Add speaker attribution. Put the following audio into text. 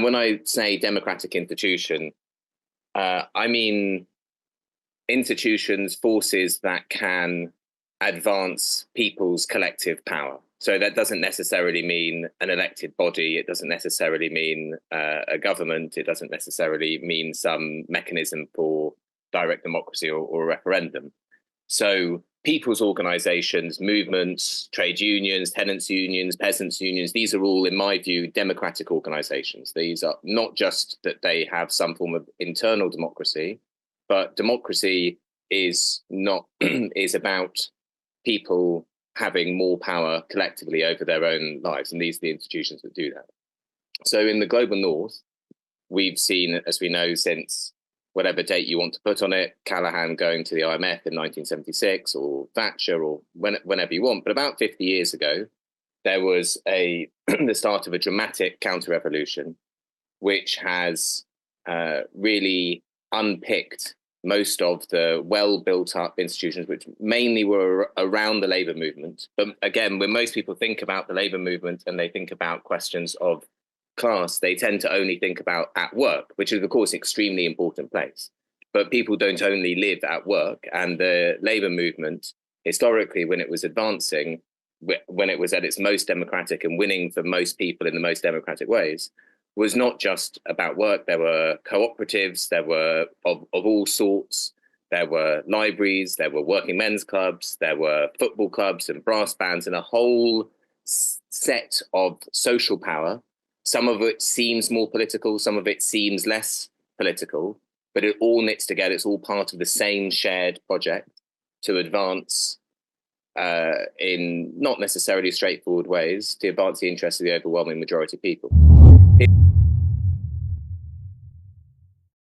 Speaker 1: when I say democratic institution, I mean institutions, forces that can advance people's collective power. So that doesn't necessarily mean an elected body. It doesn't necessarily mean a government. It doesn't necessarily mean some mechanism for direct democracy or a referendum. So people's organizations, movements, trade unions, tenants' unions, peasants' unions, these are all, in my view, democratic organizations. These are not just that they have some form of internal democracy, but democracy is not is about people having more power collectively over their own lives, and these are the institutions that do that. So in the global north, we've seen, as we know, since whatever date you want to put on it, Callaghan going to the IMF in 1976, or Thatcher, or whenever you want, but about 50 years ago, there was the start of a dramatic counter-revolution, which has really unpicked most of the well-built-up institutions, which mainly were around the labour movement. But again, when most people think about the labour movement and they think about questions of class, they tend to only think about at work, which is, of course, extremely important place. But people don't only live at work. And the labour movement, historically, when it was advancing, when it was at its most democratic and winning for most people in the most democratic ways, was not just about work. There were cooperatives, there were of all sorts, there were libraries, there were working men's clubs, there were football clubs and brass bands, and a whole set of social power. Some of it seems more political, some of it seems less political, but it all knits together. It's all part of the same shared project to advance in not necessarily straightforward ways, to advance the interests of the overwhelming majority of people.